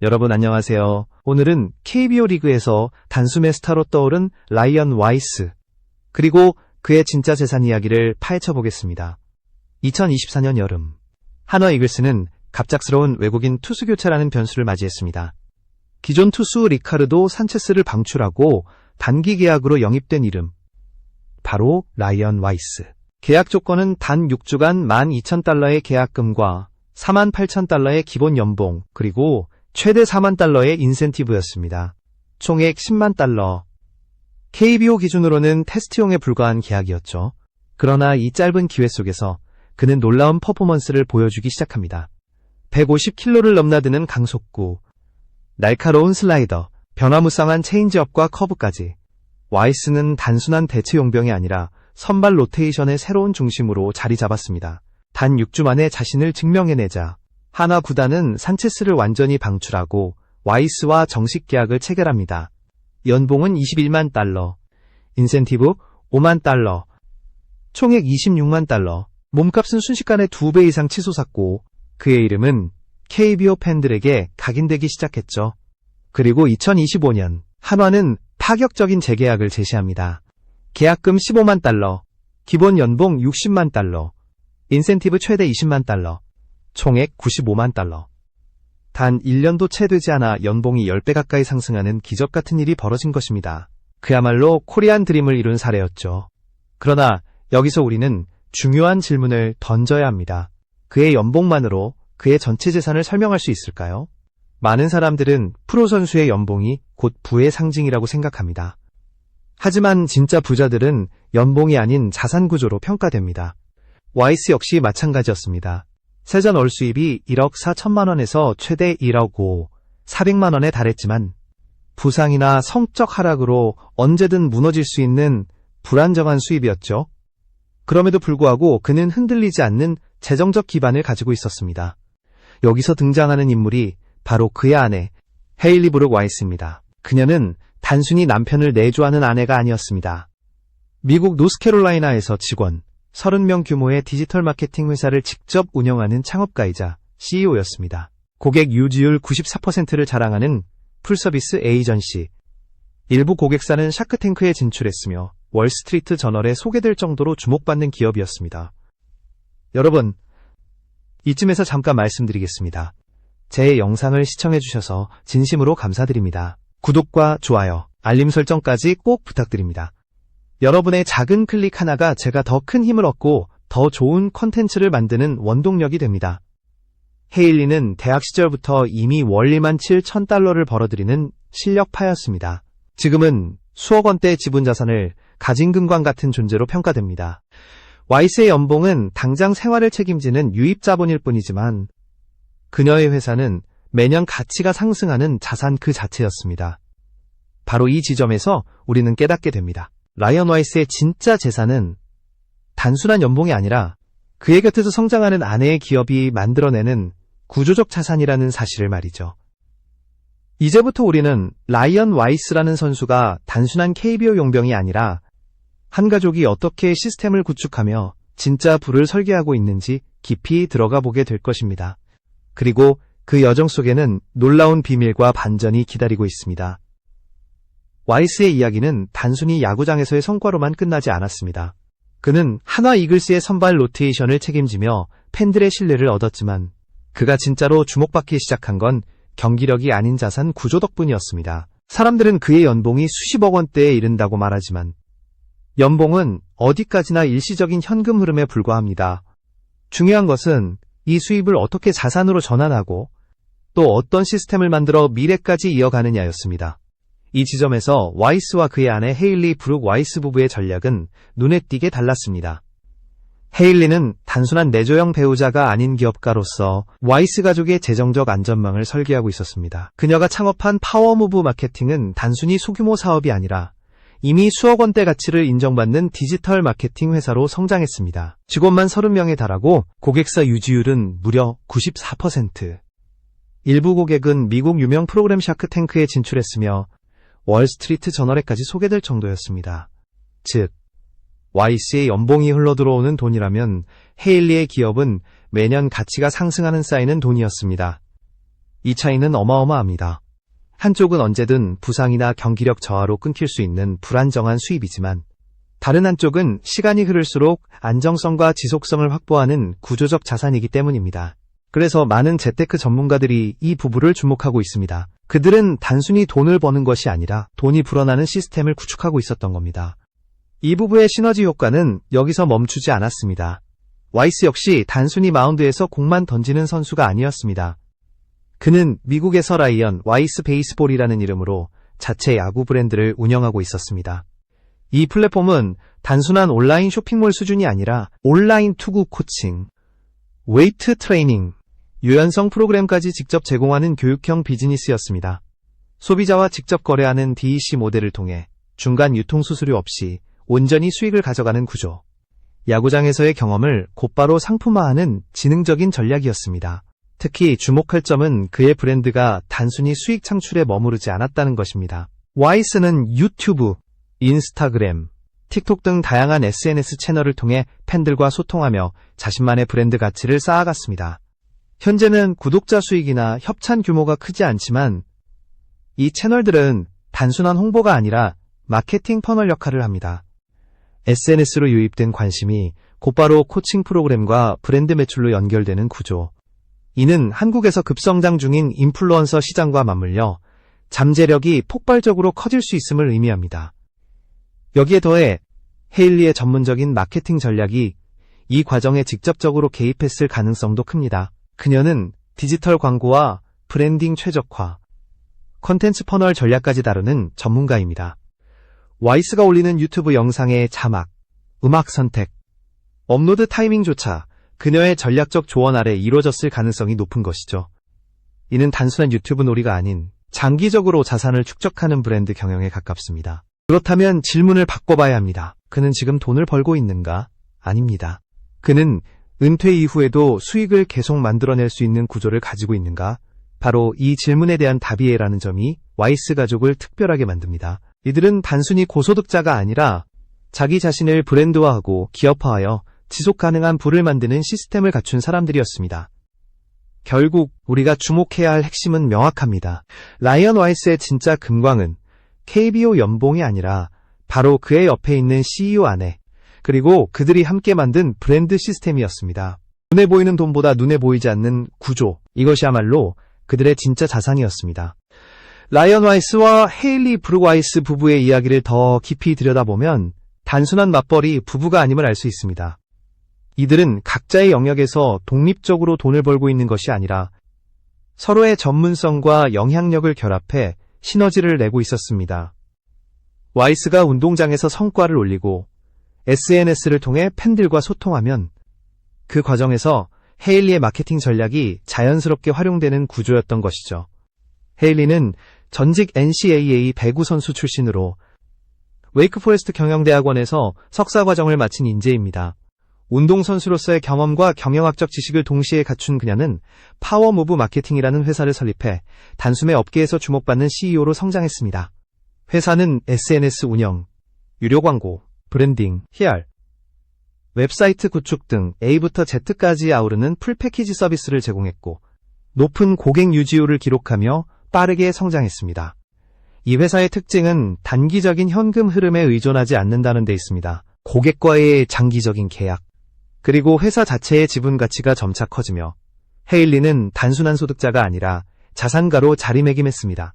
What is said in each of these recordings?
여러분 안녕하세요. 오늘은 KBO 리그에서 단숨에 스타로 떠오른 라이언 와이스, 그리고 그의 진짜 재산 이야기를 파헤쳐 보겠습니다. 2024년 여름, 한화 이글스는 갑작스러운 외국인 투수 교체라는 변수를 맞이했습니다. 기존 투수 리카르도 산체스를 방출하고 단기 계약으로 영입된 이름, 바로 라이언 와이스. 계약 조건은 단 6주간 12,000달러의 계약금과 48,000달러의 기본 연봉, 그리고 최대 4만 달러의 인센티브였습니다. 총액 10만 달러. KBO 기준으로는 테스트용에 불과한 계약이었죠. 그러나 이 짧은 기회 속에서 그는 놀라운 퍼포먼스를 보여주기 시작합니다. 150km를 넘나드는 강속구, 날카로운 슬라이더, 변화무쌍한 체인지업과 커브까지. 와이스는 단순한 대체 용병이 아니라 선발 로테이션의 새로운 중심으로 자리 잡았습니다. 단 6주 만에 자신을 증명해내자 한화 구단은 산체스를 완전히 방출하고 와이스와 정식 계약을 체결합니다. 연봉은 21만 달러, 인센티브 5만 달러, 총액 26만 달러, 몸값은 순식간에 2배 이상 치솟았고 그의 이름은 KBO 팬들에게 각인되기 시작했죠. 그리고 2025년 한화는 파격적인 재계약을 제시합니다. 계약금 15만 달러, 기본 연봉 60만 달러, 인센티브 최대 20만 달러, 총액 95만 달러. 단 1년도 채 되지 않아 연봉이 10배 가까이 상승하는 기적 같은 일이 벌어진 것입니다. 그야말로 코리안 드림을 이룬 사례였죠. 그러나 여기서 우리는 중요한 질문을 던져야 합니다. 그의 연봉만으로 그의 전체 재산을 설명할 수 있을까요? 많은 사람들은 프로 선수의 연봉이 곧 부의 상징이라고 생각합니다. 하지만 진짜 부자들은 연봉이 아닌 자산 구조로 평가됩니다. 와이스 역시 마찬가지였습니다. 세전 월 수입이 1억 4천만 원에서 최대 1억 5, 400만 원에 달했지만 부상이나 성적 하락으로 언제든 무너질 수 있는 불안정한 수입이었죠. 그럼에도 불구하고 그는 흔들리지 않는 재정적 기반을 가지고 있었습니다. 여기서 등장하는 인물이 바로 그의 아내 헤일리 브룩 와이스입니다. 그녀는 단순히 남편을 내조하는 아내가 아니었습니다. 미국 노스캐롤라이나에서 직원 30명 규모의 디지털 마케팅 회사를 직접 운영하는 창업가이자 CEO였습니다. 고객 유지율 94%를 자랑하는 풀서비스 에이전시. 일부 고객사는 샤크탱크에 진출했으며 월스트리트 저널에 소개될 정도로 주목받는 기업이었습니다. 여러분, 이쯤에서 잠깐 말씀드리겠습니다. 제 영상을 시청해주셔서 진심으로 감사드립니다. 구독과 좋아요, 알림 설정까지 꼭 부탁드립니다. 여러분의 작은 클릭 하나가 제가 더 큰 힘을 얻고 더 좋은 콘텐츠를 만드는 원동력이 됩니다. 헤일리는 대학 시절부터 이미 월 1만 7천 달러를 벌어들이는 실력파였습니다. 지금은 수억 원대의 지분 자산을 가진 금광 같은 존재로 평가됩니다. 와이스의 연봉은 당장 생활을 책임지는 유입 자본일 뿐이지만 그녀의 회사는 매년 가치가 상승하는 자산 그 자체였습니다. 바로 이 지점에서 우리는 깨닫게 됩니다. 라이언 와이스의 진짜 재산은 단순한 연봉이 아니라 그의 곁에서 성장하는 아내의 기업이 만들어내는 구조적 자산이라는 사실을 말이죠. 이제부터 우리는 라이언 와이스라는 선수가 단순한 KBO 용병이 아니라 한 가족이 어떻게 시스템을 구축하며 진짜 부를 설계하고 있는지 깊이 들어가 보게 될 것입니다. 그리고 그 여정 속에는 놀라운 비밀과 반전이 기다리고 있습니다. 와이스의 이야기는 단순히 야구장에서의 성과로만 끝나지 않았습니다. 그는 한화 이글스의 선발 로테이션을 책임지며 팬들의 신뢰를 얻었지만 그가 진짜로 주목받기 시작한 건 경기력이 아닌 자산 구조 덕분이었습니다. 사람들은 그의 연봉이 수십억 원대에 이른다고 말하지만 연봉은 어디까지나 일시적인 현금 흐름에 불과합니다. 중요한 것은 이 수입을 어떻게 자산으로 전환하고 또 어떤 시스템을 만들어 미래까지 이어가느냐였습니다. 이 지점에서 와이스와 그의 아내 헤일리 브룩 와이스 부부의 전략은 눈에 띄게 달랐습니다. 헤일리는 단순한 내조형 배우자가 아닌 기업가로서 와이스 가족의 재정적 안전망을 설계하고 있었습니다. 그녀가 창업한 파워무브 마케팅은 단순히 소규모 사업이 아니라 이미 수억 원대 가치를 인정받는 디지털 마케팅 회사로 성장했습니다. 직원만 30명에 달하고 고객사 유지율은 무려 94%. 일부 고객은 미국 유명 프로그램 샤크탱크에 진출했으며 월스트리트 저널에까지 소개될 정도였습니다. 즉, 와이스의 연봉이 흘러들어오는 돈이라면 헤일리의 기업은 매년 가치가 상승하는 쌓이는 돈이었습니다. 이 차이는 어마어마합니다. 한쪽은 언제든 부상이나 경기력 저하로 끊길 수 있는 불안정한 수입이지만 다른 한쪽은 시간이 흐를수록 안정성과 지속성을 확보하는 구조적 자산이기 때문입니다. 그래서 많은 재테크 전문가들이 이 부부를 주목하고 있습니다. 그들은 단순히 돈을 버는 것이 아니라 돈이 불어나는 시스템을 구축하고 있었던 겁니다. 이 부부의 시너지 효과는 여기서 멈추지 않았습니다. 와이스 역시 단순히 마운드에서 공만 던지는 선수가 아니었습니다. 그는 미국에서 라이언 와이스 베이스볼이라는 이름으로 자체 야구 브랜드를 운영하고 있었습니다. 이 플랫폼은 단순한 온라인 쇼핑몰 수준이 아니라 온라인 투구 코칭, 웨이트 트레이닝, 유연성 프로그램까지 직접 제공하는 교육형 비즈니스였습니다. 소비자와 직접 거래하는 DEC 모델을 통해 중간 유통 수수료 없이 온전히 수익을 가져가는 구조. 야구장에서의 경험을 곧바로 상품화하는 지능적인 전략이었습니다. 특히 주목할 점은 그의 브랜드가 단순히 수익 창출에 머무르지 않았다는 것입니다. 와이스는 유튜브, 인스타그램, 틱톡 등 다양한 SNS 채널을 통해 팬들과 소통하며 자신만의 브랜드 가치를 쌓아갔습니다. 현재는 구독자 수익이나 협찬 규모가 크지 않지만 이 채널들은 단순한 홍보가 아니라 마케팅 퍼널 역할을 합니다. SNS로 유입된 관심이 곧바로 코칭 프로그램과 브랜드 매출로 연결되는 구조. 이는 한국에서 급성장 중인 인플루언서 시장과 맞물려 잠재력이 폭발적으로 커질 수 있음을 의미합니다. 여기에 더해 헤일리의 전문적인 마케팅 전략이 이 과정에 직접적으로 개입했을 가능성도 큽니다. 그녀는 디지털 광고와 브랜딩 최적화, 컨텐츠 퍼널 전략까지 다루는 전문가입니다. 와이스가 올리는 유튜브 영상의 자막, 음악 선택, 업로드 타이밍조차 그녀의 전략적 조언 아래 이루어졌을 가능성이 높은 것이죠. 이는 단순한 유튜브 놀이가 아닌 장기적으로 자산을 축적하는 브랜드 경영에 가깝습니다. 그렇다면 질문을 바꿔봐야 합니다. 그는 지금 돈을 벌고 있는가? 아닙니다. 그는 은퇴 이후에도 수익을 계속 만들어낼 수 있는 구조를 가지고 있는가? 바로 이 질문에 대한 답이에라는 점이 와이스 가족을 특별하게 만듭니다. 이들은 단순히 고소득자가 아니라 자기 자신을 브랜드화하고 기업화하여 지속 가능한 부를 만드는 시스템을 갖춘 사람들이었습니다. 결국 우리가 주목해야 할 핵심은 명확합니다. 라이언 와이스의 진짜 금광은 KBO 연봉이 아니라 바로 그의 옆에 있는 CEO 아내, 그리고 그들이 함께 만든 브랜드 시스템이었습니다. 눈에 보이는 돈보다 눈에 보이지 않는 구조, 이것이야말로 그들의 진짜 자산이었습니다. 라이언 와이스와 헤일리 브룩 와이스 부부의 이야기를 더 깊이 들여다보면 단순한 맞벌이 부부가 아님을 알 수 있습니다. 이들은 각자의 영역에서 독립적으로 돈을 벌고 있는 것이 아니라 서로의 전문성과 영향력을 결합해 시너지를 내고 있었습니다. 와이스가 운동장에서 성과를 올리고 SNS를 통해 팬들과 소통하면 그 과정에서 헤일리의 마케팅 전략이 자연스럽게 활용되는 구조였던 것이죠. 헤일리는 전직 NCAA 배구 선수 출신으로 웨이크 포레스트 경영대학원에서 석사 과정을 마친 인재입니다. 운동선수로서의 경험과 경영학적 지식을 동시에 갖춘 그녀는 파워무브 마케팅이라는 회사를 설립해 단숨에 업계에서 주목받는 CEO로 성장했습니다. 회사는 SNS 운영, 유료 광고, 브랜딩, PR, 웹사이트 구축 등 A부터 Z까지 아우르는 풀패키지 서비스를 제공했고 높은 고객 유지율을 기록하며 빠르게 성장했습니다. 이 회사의 특징은 단기적인 현금 흐름에 의존하지 않는다는 데 있습니다. 고객과의 장기적인 계약, 그리고 회사 자체의 지분 가치가 점차 커지며 헤일리는 단순한 소득자가 아니라 자산가로 자리매김했습니다.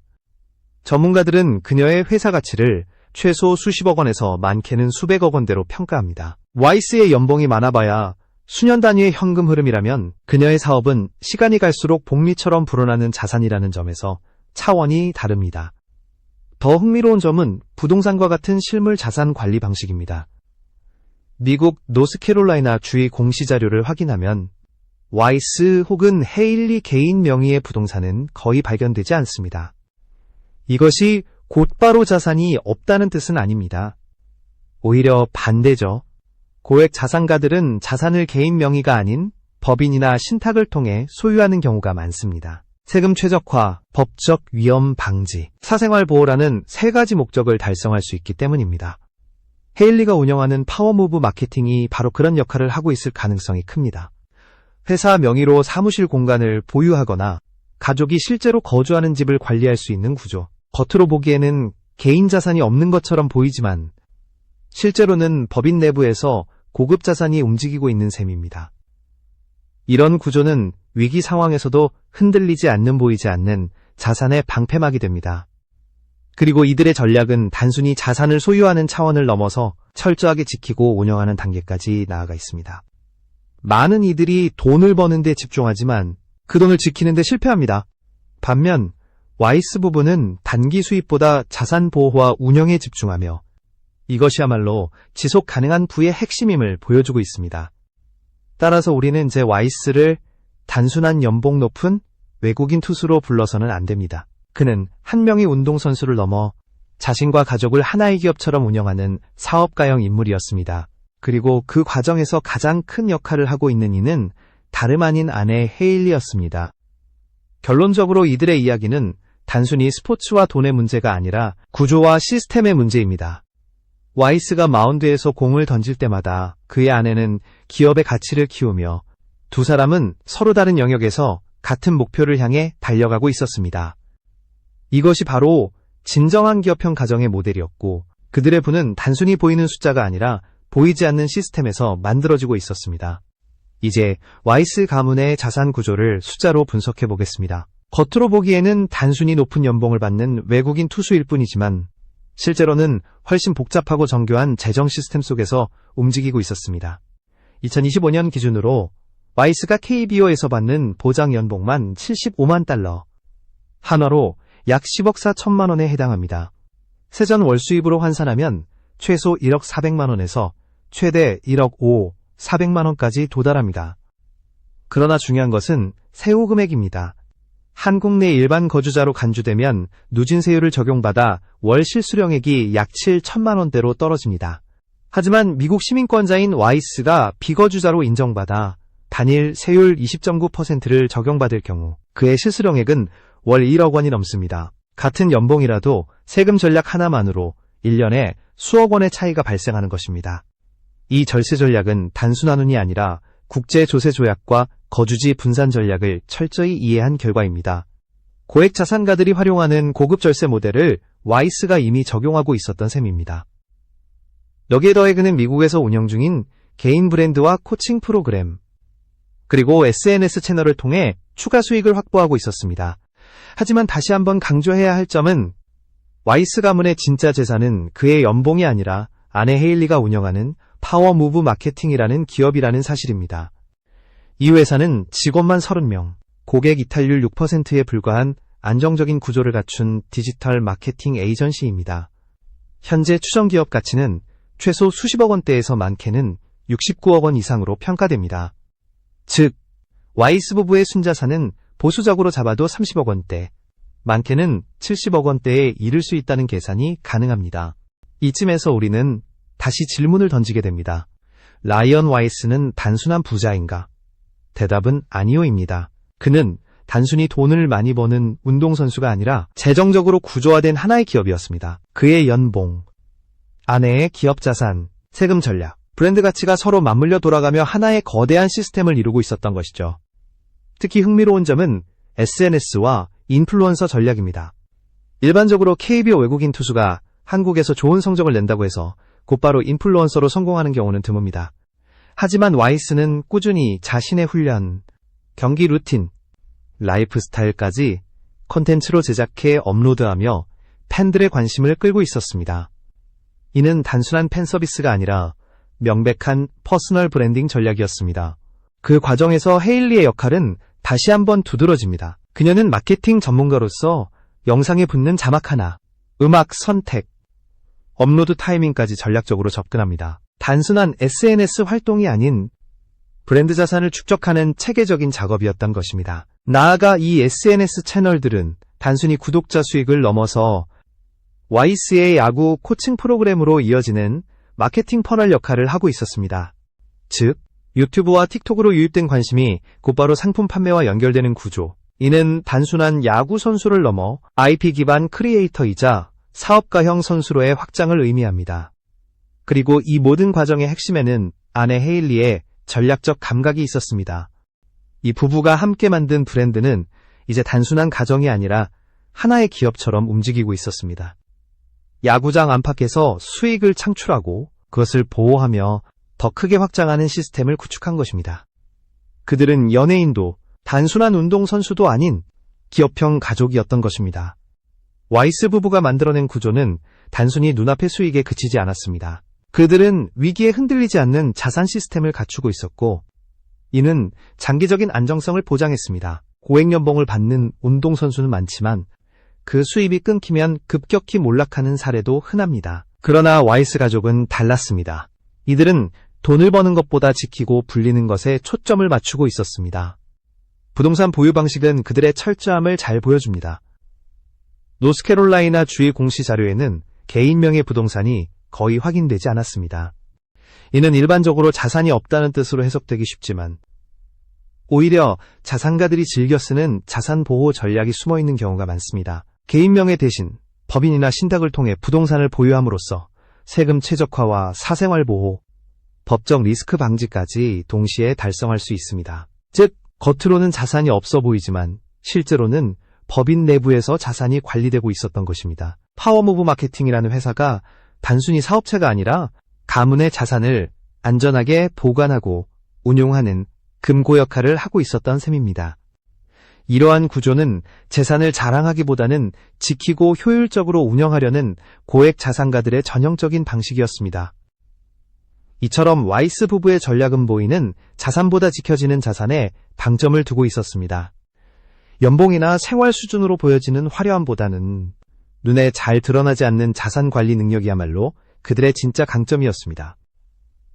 전문가들은 그녀의 회사 가치를 최소 수십억 원에서 많게는 수백억 원대로 평가합니다. 와이스의 연봉이 많아봐야 수년 단위의 현금 흐름이라면 그녀의 사업은 시간이 갈수록 복리처럼 불어나는 자산이라는 점에서 차원이 다릅니다. 더 흥미로운 점은 부동산과 같은 실물 자산 관리 방식입니다. 미국 노스캐롤라이나 주의 공시자료를 확인하면 와이스 혹은 헤일리 개인 명의의 부동산은 거의 발견되지 않습니다. 이것이 곧바로 자산이 없다는 뜻은 아닙니다. 오히려 반대죠. 고액 자산가들은 자산을 개인 명의가 아닌 법인이나 신탁을 통해 소유하는 경우가 많습니다. 세금 최적화, 법적 위험 방지, 사생활 보호라는 세 가지 목적을 달성할 수 있기 때문입니다. 헤일리가 운영하는 파워무브 마케팅이 바로 그런 역할을 하고 있을 가능성이 큽니다. 회사 명의로 사무실 공간을 보유하거나 가족이 실제로 거주하는 집을 관리할 수 있는 구조. 겉으로 보기에는 개인 자산이 없는 것처럼 보이지만 실제로는 법인 내부에서 고급 자산이 움직이고 있는 셈입니다. 이런 구조는 위기 상황에서도 흔들리지 않는 보이지 않는 자산의 방패막이 됩니다. 그리고 이들의 전략은 단순히 자산을 소유하는 차원을 넘어서 철저하게 지키고 운영하는 단계까지 나아가 있습니다. 많은 이들이 돈을 버는 데 집중하지만 그 돈을 지키는 데 실패합니다. 반면 와이스 부부는 단기 수입보다 자산 보호와 운영에 집중하며 이것이야말로 지속 가능한 부의 핵심임을 보여주고 있습니다. 따라서 우리는 이제 와이스를 단순한 연봉 높은 외국인 투수로 불러서는 안 됩니다. 그는 한 명의 운동선수를 넘어 자신과 가족을 하나의 기업처럼 운영하는 사업가형 인물이었습니다. 그리고 그 과정에서 가장 큰 역할을 하고 있는 이는 다름 아닌 아내 헤일리였습니다. 결론적으로 이들의 이야기는 단순히 스포츠와 돈의 문제가 아니라 구조와 시스템의 문제입니다. 와이스가 마운드에서 공을 던질 때마다 그의 아내는 기업의 가치를 키우며 두 사람은 서로 다른 영역에서 같은 목표를 향해 달려가고 있었습니다. 이것이 바로 진정한 기업형 가정의 모델이었고 그들의 부는 단순히 보이는 숫자가 아니라 보이지 않는 시스템에서 만들어지고 있었습니다. 이제 와이스 가문의 자산 구조를 숫자로 분석해 보겠습니다. 겉으로 보기에는 단순히 높은 연봉을 받는 외국인 투수일 뿐이지만 실제로는 훨씬 복잡하고 정교한 재정 시스템 속에서 움직이고 있었습니다. 2025년 기준으로 와이스가 KBO에서 받는 보장 연봉만 75만 달러, 한화로 약 10억 4천만 원에 해당합니다. 세전 월 수입으로 환산하면 최소 1억 400만 원에서 최대 1억 5, 400만 원까지 도달합니다. 그러나 중요한 것은 세후 금액입니다. 한국 내 일반 거주자로 간주되면 누진세율을 적용받아 월 실수령액이 약 7천만 원대로 떨어집니다. 하지만 미국 시민권자인 와이스가 비거주자로 인정받아 단일 세율 20.9%를 적용받을 경우 그의 실수령액은 월 1억 원이 넘습니다. 같은 연봉이라도 세금 전략 하나만으로 1년에 수억 원의 차이가 발생하는 것입니다. 이 절세 전략은 단순한 운이 아니라 국제조세조약과 거주지 분산 전략을 철저히 이해한 결과입니다. 고액 자산가들이 활용하는 고급 절세 모델을 와이스가 이미 적용하고 있었던 셈입니다. 여기에 더해 그는 미국에서 운영 중인 개인 브랜드와 코칭 프로그램, 그리고 SNS 채널을 통해 추가 수익을 확보하고 있었습니다. 하지만 다시 한번 강조해야 할 점은 와이스 가문의 진짜 재산은 그의 연봉이 아니라 아내 헤일리가 운영하는 파워무브 마케팅이라는 기업이라는 사실입니다. 이 회사는 직원만 30명, 고객 이탈률 6%에 불과한 안정적인 구조를 갖춘 디지털 마케팅 에이전시입니다. 현재 추정 기업 가치는 최소 수십억 원대에서 많게는 69억 원 이상으로 평가됩니다. 즉, 와이스 부부의 순자산은 보수적으로 잡아도 30억 원대, 많게는 70억 원대에 이를 수 있다는 계산이 가능합니다. 이쯤에서 우리는 다시 질문을 던지게 됩니다. 라이언 와이스는 단순한 부자인가? 대답은 아니오입니다. 그는 단순히 돈을 많이 버는 운동선수가 아니라 재정적으로 구조화된 하나의 기업이었습니다. 그의 연봉, 아내의 기업 자산, 세금 전략, 브랜드 가치가 서로 맞물려 돌아가며 하나의 거대한 시스템을 이루고 있었던 것이죠. 특히 흥미로운 점은 SNS와 인플루언서 전략입니다. 일반적으로 KBO 외국인 투수가 한국에서 좋은 성적을 낸다고 해서 곧바로 인플루언서로 성공하는 경우는 드뭅니다. 하지만 와이스는 꾸준히 자신의 훈련, 경기 루틴, 라이프 스타일까지 콘텐츠로 제작해 업로드하며 팬들의 관심을 끌고 있었습니다. 이는 단순한 팬 서비스가 아니라 명백한 퍼스널 브랜딩 전략이었습니다. 그 과정에서 헤일리의 역할은 다시 한번 두드러집니다. 그녀는 마케팅 전문가로서 영상에 붙는 자막 하나, 음악 선택, 업로드 타이밍까지 전략적으로 접근합니다. 단순한 SNS 활동이 아닌 브랜드 자산을 축적하는 체계적인 작업이었던 것입니다. 나아가 이 SNS 채널들은 단순히 구독자 수익을 넘어서 와이스의 야구 코칭 프로그램으로 이어지는 마케팅 퍼널 역할을 하고 있었습니다. 즉, 유튜브와 틱톡으로 유입된 관심이 곧바로 상품 판매와 연결되는 구조. 이는 단순한 야구 선수를 넘어 IP 기반 크리에이터이자 사업가형 선수로의 확장을 의미합니다. 그리고 이 모든 과정의 핵심에는 아내 헤일리의 전략적 감각이 있었습니다. 이 부부가 함께 만든 브랜드는 이제 단순한 가정이 아니라 하나의 기업처럼 움직이고 있었습니다. 야구장 안팎에서 수익을 창출하고 그것을 보호하며 더 크게 확장하는 시스템을 구축한 것입니다. 그들은 연예인도 단순한 운동선수도 아닌 기업형 가족이었던 것입니다. 와이스 부부가 만들어낸 구조는 단순히 눈앞의 수익에 그치지 않았습니다. 그들은 위기에 흔들리지 않는 자산 시스템을 갖추고 있었고, 이는 장기적인 안정성을 보장했습니다. 고액 연봉을 받는 운동선수는 많지만 그 수입이 끊기면 급격히 몰락하는 사례도 흔합니다. 그러나 와이스 가족은 달랐습니다. 이들은 돈을 버는 것보다 지키고 불리는 것에 초점을 맞추고 있었습니다. 부동산 보유 방식은 그들의 철저함을 잘 보여줍니다. 노스캐롤라이나 주의 공시 자료에는 개인명의 부동산이 거의 확인되지 않았습니다. 이는 일반적으로 자산이 없다는 뜻으로 해석되기 쉽지만 오히려 자산가들이 즐겨 쓰는 자산 보호 전략이 숨어 있는 경우가 많습니다. 개인명의 대신 법인이나 신탁을 통해 부동산을 보유함으로써 세금 최적화와 사생활 보호, 법적 리스크 방지까지 동시에 달성할 수 있습니다. 즉, 겉으로는 자산이 없어 보이지만 실제로는 법인 내부에서 자산이 관리되고 있었던 것입니다. 파워무브 마케팅이라는 회사가 단순히 사업체가 아니라 가문의 자산을 안전하게 보관하고 운용하는 금고 역할을 하고 있었던 셈입니다. 이러한 구조는 재산을 자랑하기보다는 지키고 효율적으로 운영하려는 고액 자산가들의 전형적인 방식이었습니다. 이처럼 와이스 부부의 전략은 보이는 자산보다 지켜지는 자산에 방점을 두고 있었습니다. 연봉이나 생활 수준으로 보여지는 화려함보다는 눈에 잘 드러나지 않는 자산 관리 능력이야말로 그들의 진짜 강점이었습니다.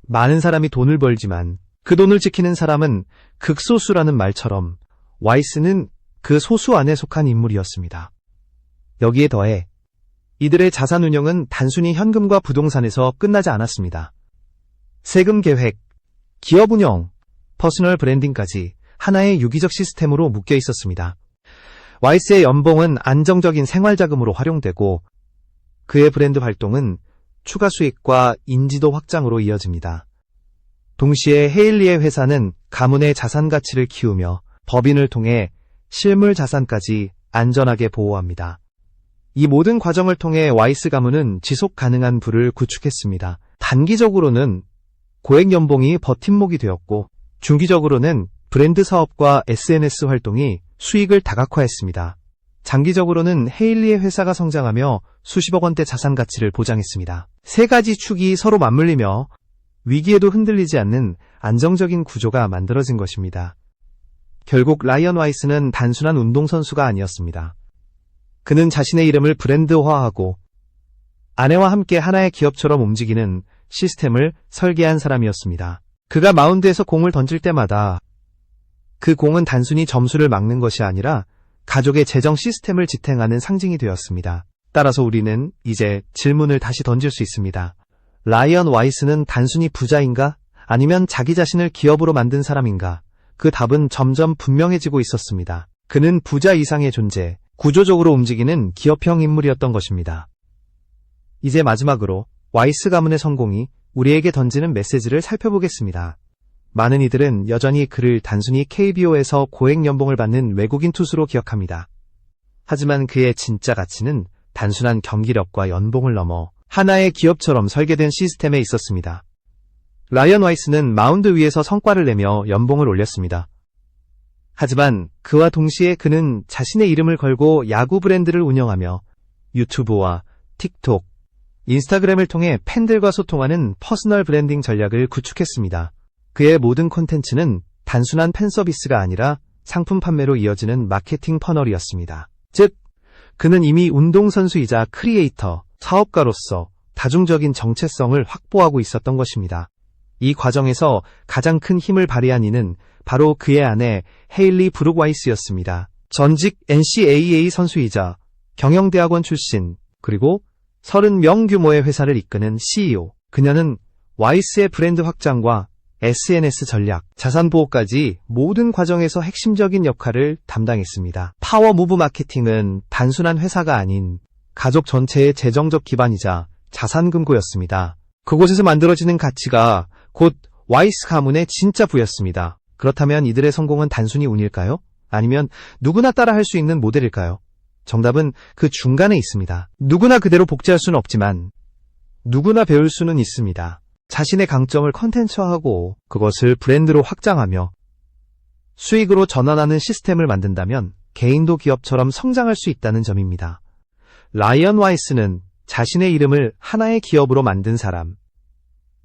많은 사람이 돈을 벌지만 그 돈을 지키는 사람은 극소수라는 말처럼 와이스는 그 소수 안에 속한 인물이었습니다. 여기에 더해 이들의 자산 운영은 단순히 현금과 부동산에서 끝나지 않았습니다. 세금 계획, 기업 운영, 퍼스널 브랜딩까지 하나의 유기적 시스템으로 묶여 있었습니다. 와이스의 연봉은 안정적인 생활자금으로 활용되고 그의 브랜드 활동은 추가 수익과 인지도 확장으로 이어집니다. 동시에 헤일리의 회사는 가문의 자산 가치를 키우며 법인을 통해 실물 자산까지 안전하게 보호합니다. 이 모든 과정을 통해 와이스 가문은 지속 가능한 부를 구축했습니다. 단기적으로는 고액 연봉이 버팀목이 되었고 중기적으로는 브랜드 사업과 SNS 활동이 수익을 다각화했습니다. 장기적으로는 헤일리의 회사가 성장하며 수십억 원대 자산 가치를 보장했습니다. 세 가지 축이 서로 맞물리며 위기에도 흔들리지 않는 안정적인 구조가 만들어진 것입니다. 결국 라이언 와이스는 단순한 운동선수가 아니었습니다. 그는 자신의 이름을 브랜드화하고 아내와 함께 하나의 기업처럼 움직이는 시스템을 설계한 사람이었습니다. 그가 마운드에서 공을 던질 때마다 그 공은 단순히 점수를 막는 것이 아니라 가족의 재정 시스템을 지탱하는 상징이 되었습니다. 따라서 우리는 이제 질문을 다시 던질 수 있습니다. 라이언 와이스는 단순히 부자인가? 아니면 자기 자신을 기업으로 만든 사람인가? 그 답은 점점 분명해지고 있었습니다. 그는 부자 이상의 존재, 구조적으로 움직이는 기업형 인물이었던 것입니다. 이제 마지막으로 와이스 가문의 성공이 우리에게 던지는 메시지를 살펴보겠습니다. 많은 이들은 여전히 그를 단순히 KBO에서 고액 연봉을 받는 외국인 투수로 기억합니다. 하지만 그의 진짜 가치는 단순한 경기력과 연봉을 넘어 하나의 기업처럼 설계된 시스템에 있었습니다. 라이언 와이스는 마운드 위에서 성과를 내며 연봉을 올렸습니다. 하지만 그와 동시에 그는 자신의 이름을 걸고 야구 브랜드를 운영하며 유튜브와 틱톡, 인스타그램을 통해 팬들과 소통하는 퍼스널 브랜딩 전략을 구축했습니다. 그의 모든 콘텐츠는 단순한 팬 서비스가 아니라 상품 판매로 이어지는 마케팅 퍼널이었습니다. 즉, 그는 이미 운동선수이자 크리에이터, 사업가로서 다중적인 정체성을 확보하고 있었던 것입니다. 이 과정에서 가장 큰 힘을 발휘한 이는 바로 그의 아내 헤일리 브룩 와이스였습니다. 전직 NCAA 선수이자 경영대학원 출신, 그리고 30명 규모의 회사를 이끄는 CEO. 그녀는 와이스의 브랜드 확장과 SNS 전략, 자산 보호까지 모든 과정에서 핵심적인 역할을 담당했습니다. 파워 무브 마케팅은 단순한 회사가 아닌 가족 전체의 재정적 기반이자 자산 금고였습니다. 그곳에서 만들어지는 가치가 곧 와이스 가문의 진짜 부였습니다. 그렇다면 이들의 성공은 단순히 운일까요? 아니면 누구나 따라할 수 있는 모델일까요? 정답은 그 중간에 있습니다. 누구나 그대로 복제할 수는 없지만 누구나 배울 수는 있습니다. 자신의 강점을 컨텐츠화하고 그것을 브랜드로 확장하며 수익으로 전환하는 시스템을 만든다면 개인도 기업처럼 성장할 수 있다는 점입니다. 라이언 와이스는 자신의 이름을 하나의 기업으로 만든 사람,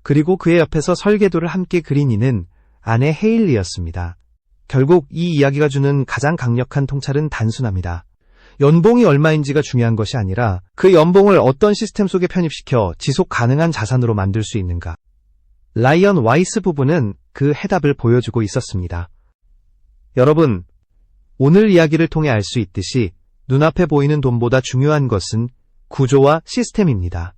그리고 그의 옆에서 설계도를 함께 그린 이는 아내 헤일리였습니다. 결국 이 이야기가 주는 가장 강력한 통찰은 단순합니다. 연봉이 얼마인지가 중요한 것이 아니라 그 연봉을 어떤 시스템 속에 편입시켜 지속 가능한 자산으로 만들 수 있는가. 라이언 와이스 부부는 그 해답을 보여주고 있었습니다. 여러분, 오늘 이야기를 통해 알 수 있듯이 눈앞에 보이는 돈보다 중요한 것은 구조와 시스템입니다.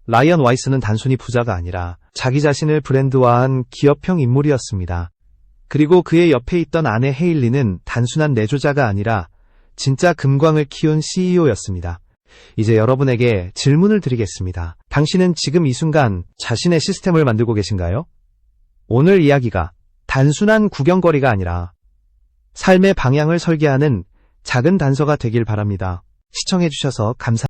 라이언 와이스는 단순히 부자가 아니라 자기 자신을 브랜드화한 기업형 인물이었습니다. 그리고 그의 옆에 있던 아내 헤일리는 단순한 내조자가 아니라 진짜 금광을 키운 CEO였습니다. 이제 여러분에게 질문을 드리겠습니다. 당신은 지금 이 순간 자신의 시스템을 만들고 계신가요? 오늘 이야기가 단순한 구경거리가 아니라 삶의 방향을 설계하는 작은 단서가 되길 바랍니다. 시청해주셔서 감사합니다.